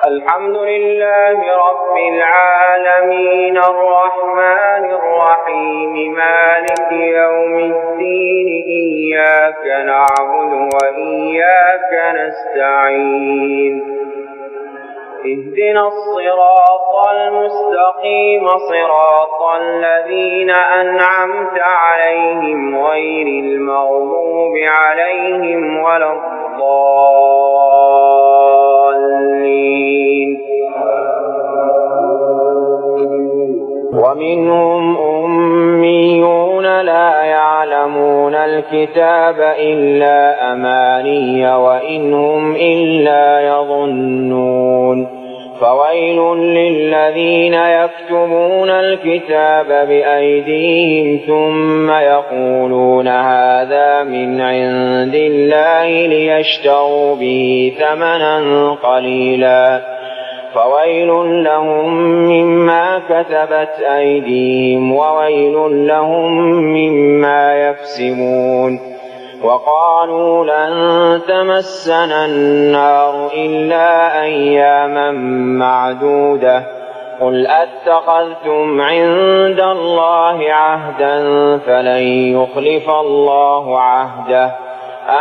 الحمد لله رب العالمين الرحمن الرحيم مالك يوم الدين إياك نعبد وإياك نستعين اهدنا الصراط المستقيم صراط الذين أنعمت عليهم غير المغضوب عليهم ولا الضالين ومنهم أميون لا يعلمون الكتاب إلا أماني وإن هم إلا يظنون فويل للذين يكتبون الكتاب بأيديهم ثم يقولون هذا من عند الله ليشتروا به ثمنا قليلا فويل لهم مما كتبت أيديهم وويل لهم مما يكسبون وقالوا لن تمسنا النار إلا أياما معدودة قل أتخذتم عند الله عهدا فلن يخلف الله عهده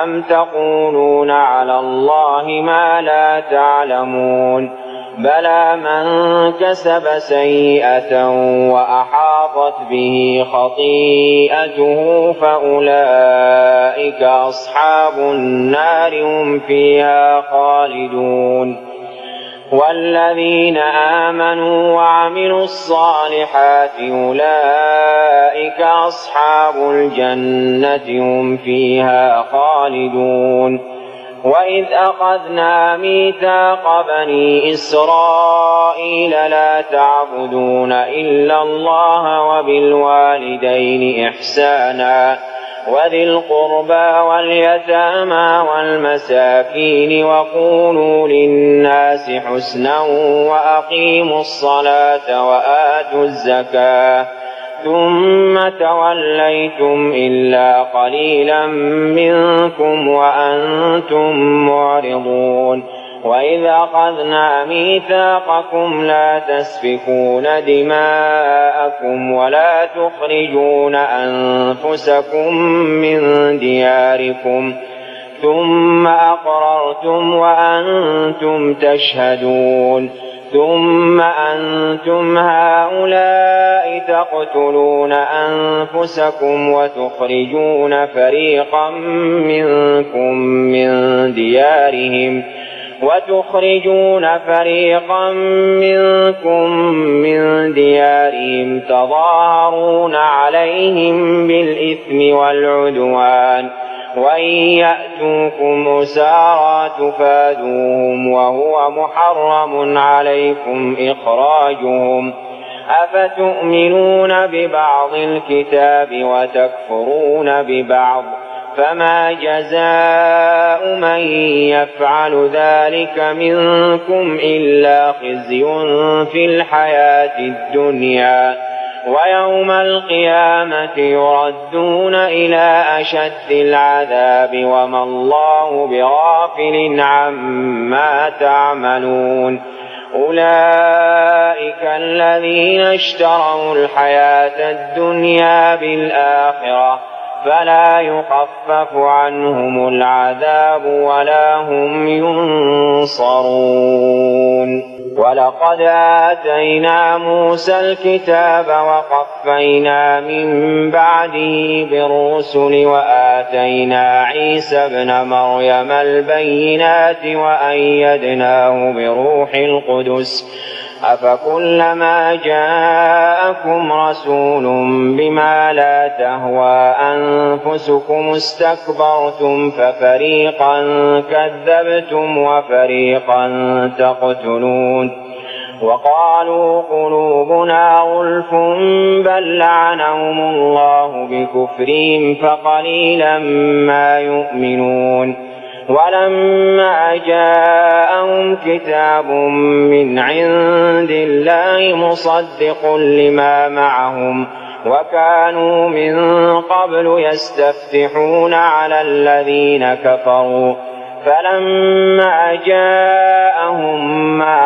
أم تقولون على الله ما لا تعلمون بلى من كسب سيئة وأحاطت به خطيئته فأولئك أصحاب النار هم فيها خالدون والذين آمنوا وعملوا الصالحات أولئك أصحاب الجنة هم فيها خالدون وإذ أخذنا ميثاق بني إسرائيل لا تعبدون إلا الله وبالوالدين إحسانا وذي القربى واليتامى والمساكين وقولوا للناس حسنا وأقيموا الصلاة وآتوا الزكاة ثم توليتم إلا قليلا منكم وأنتم معرضون وإذ أخذنا ميثاقكم لا تسفكون دماءكم ولا تخرجون أنفسكم من دياركم ثم أقررتم وأنتم تشهدون ثم أنتم هؤلاء تقتلون أنفسكم وتخرجون فريقا منكم من ديارهم تظاهرون عليهم بالإثم والعدوان وإن يأتوكم أسارى تفادوهم وهو محرم عليكم إخراجهم أفتؤمنون ببعض الكتاب وتكفرون ببعض فما جزاء من يفعل ذلك منكم إلا خزي في الحياة الدنيا ويوم القيامة يردون إلى أشد العذاب وما الله بغافل عما تعملون أولئك الذين اشتروا الحياة الدنيا بالآخرة فلا يخفف عنهم العذاب ولا هم ينصرون ولقد آتينا موسى الكتاب وقفينا من بعده بالرسل وآتينا عيسى ابن مريم البينات وأيدناه بروح القدس أفكلما جاءكم رسول بما لا تهوى أنفسكم استكبرتم ففريقا كذبتم وفريقا تقتلون وقالوا قلوبنا غلف بل لعنهم الله بكفرهم فقليلا ما يؤمنون ولما جاءهم كتاب من عند الله مصدق لما معهم وكانوا من قبل يستفتحون على الذين كفروا فلما جاءهم ما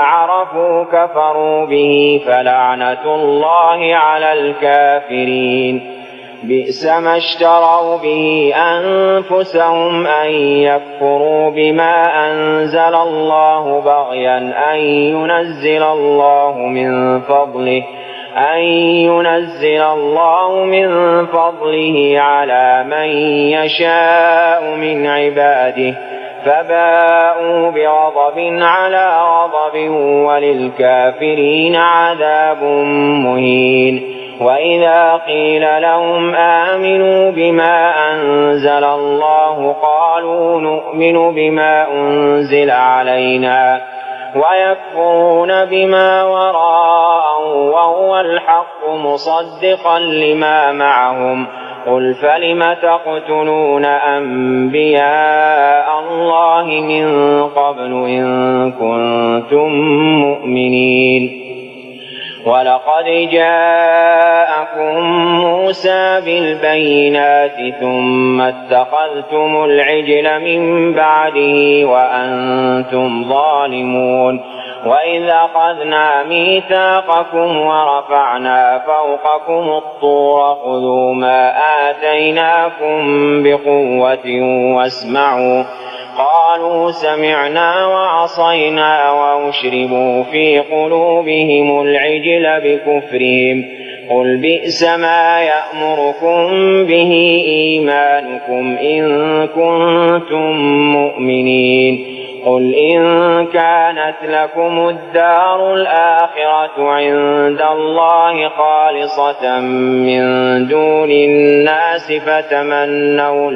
كفروا به فلعنة الله على الكافرين. بئس ما اشتروا به أنفسهم أن يكفروا بما أنزل الله بغيا أن ينزل الله من فضله على من يشاء من عباده فباءوا بغضب على غضب وللكافرين عذاب مهين. وإذا قيل لهم آمنوا بما أنزل الله قالوا نؤمن بما أنزل علينا ويكفرون بما وراءه وهو الحق مصدقا لما معهم. قل فلم تقتلون أنبياء الله من قبل إن كنتم مؤمنين. ولقد جاءكم موسى بالبينات ثم اتخذتم العجل من بعده وأنتم ظالمون. وإذ أخذنا ميثاقكم ورفعنا فوقكم الطور خذوا ما آتيناكم بقوة واسمعوا قالوا سمعنا وعصينا وأشربوا في قلوبهم العجل بكفرهم. قل بئس ما يأمركم به إيمانكم إن كنتم مؤمنين. قل إن كانت لكم الدار الآخرة عند الله خالصة من دون الناس فتمنوا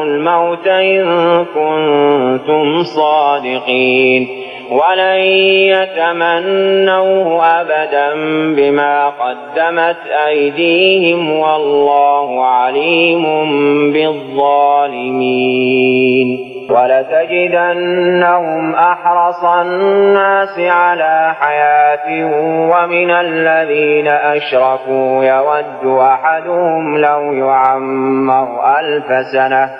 الموت إن كنتم صادقين ولن يتمنوه أبدا بما قدمت أيديهم والله عليم بالظالمين. ولتجدنهم أحرص الناس على حياة ومن الذين أشركوا يود أحدهم لو يعمر 1000 سنة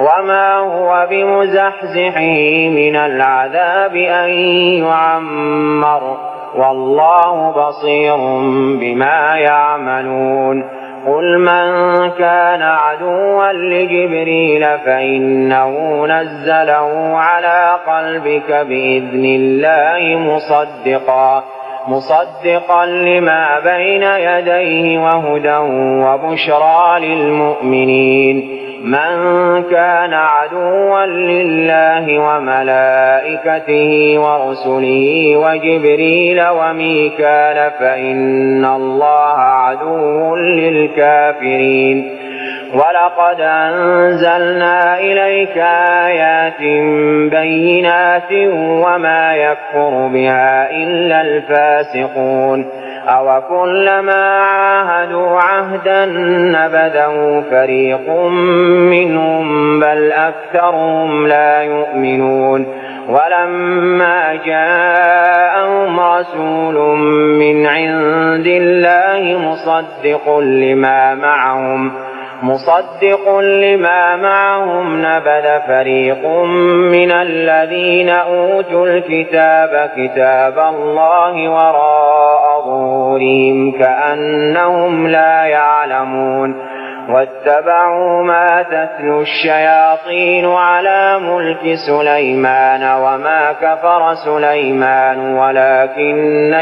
وما هو بمزحزحه من العذاب أن يعمر والله بصير بما يعملون. قل من كان عدوا لجبريل فإنه نزله على قلبك بإذن الله مصدقا لما بين يديه وهدى وبشرى للمؤمنين. من كان عدوا لله وملائكته ورسله وجبريل وميكال فإن الله عدو للكافرين. ولقد أنزلنا إليك آيات بينات وما يكفر بها إلا الفاسقون. أوكلما عاهدوا عهدا نبذه فريق منهم بل أكثرهم لا يؤمنون. ولما جاءهم رسول من عند الله مصدق لما معهم نبذ فريق من الذين أوتوا الكتاب كتاب الله وراء ظهورهم كأنهم لا يعلمون. واتبعوا ما تتلو الشياطين على ملك سليمان وما كفر سليمان ولكن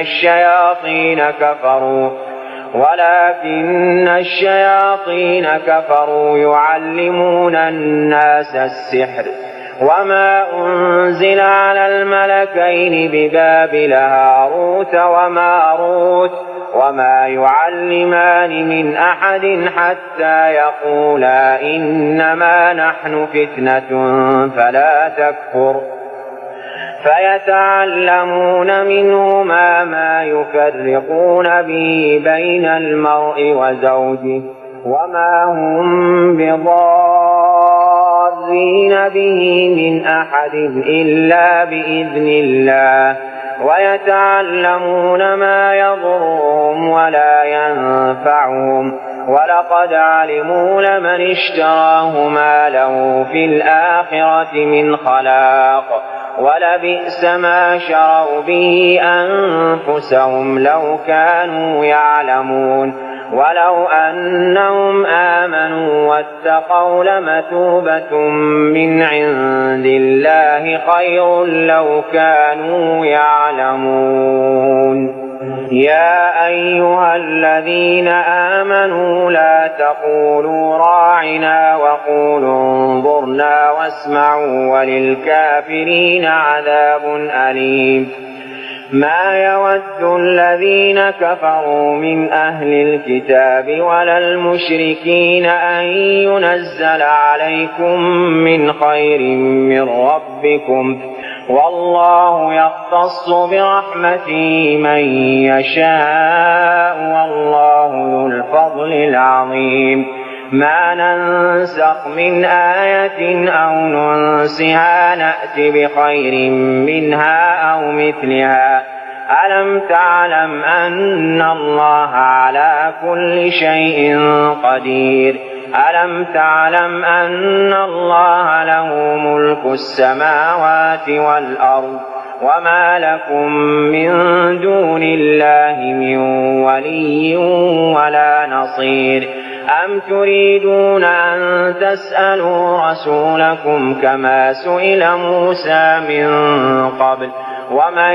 الشياطين كفروا يعلمون الناس السحر وما أنزل على الملكين ببابل هاروت وماروت وما يعلمان من أحد حتى يقولا إنما نحن فتنة فلا تكفر فيتعلمون منهما ما يفرقون به بين المرء وزوجه وما هم بضارين به من أحد إلا بإذن الله ويتعلمون ما يضرهم ولا ينفعهم ولقد علموا لمن اشتراه ما له في الآخرة من خلاق ولبئس ما شروا به أنفسهم لو كانوا يعلمون ولو أنهم آمنوا واتقوا لمثوبة من عند الله خير لو كانوا يعلمون يا أيها الذين آمنوا لا تقولوا راعنا وقولوا انظرنا واسمعوا وللكافرين عذاب أليم ما يود الذين كفروا من أهل الكتاب ولا المشركين أن ينزل عليكم من خير من ربكم والله يختص برحمته من يشاء والله ذو الفضل العظيم ما ننسخ من آية أو ننسها نأت بخير منها أو مثلها ألم تعلم أن الله على كل شيء قدير ألم تعلم أن الله له ملك السماوات والأرض وما لكم من دون الله من ولي ولا نصير أم تريدون أن تسألوا رسولكم كما سئل موسى من قبل ومن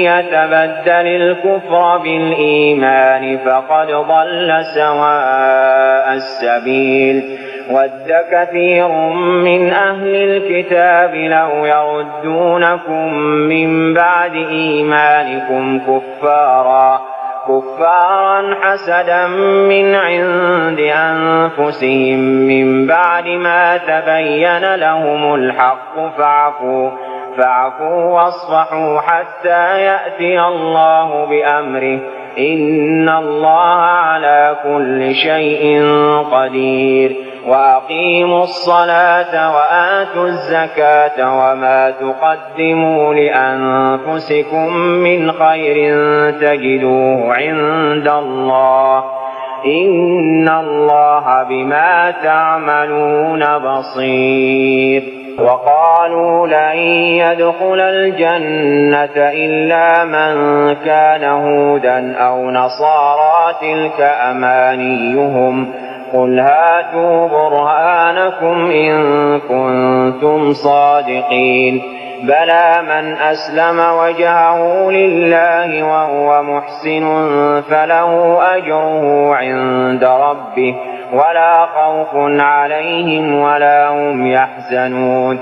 يتبدل الكفر بالإيمان فقد ضل سواء السبيل ود كثير من أهل الكتاب لو يردونكم من بعد إيمانكم كفارا حسدا من عند أنفسهم من بعد ما تبين لهم الحق فاعفوا واصفحوا حتى يأتي الله بأمره إن الله على كل شيء قدير وأقيموا الصلاة وآتوا الزكاة وما تقدموا لأنفسكم من خير تجدوه عند الله إن الله بما تعملون بصير وقالوا لن يدخل الجنة إلا من كان هودا أو نصارى تلك أمانيهم قل هاتوا برهانكم إن كنتم صادقين بلى من أسلم وجهه لله وهو محسن فله أجره عند ربه ولا خوف عليهم ولا هم يحزنون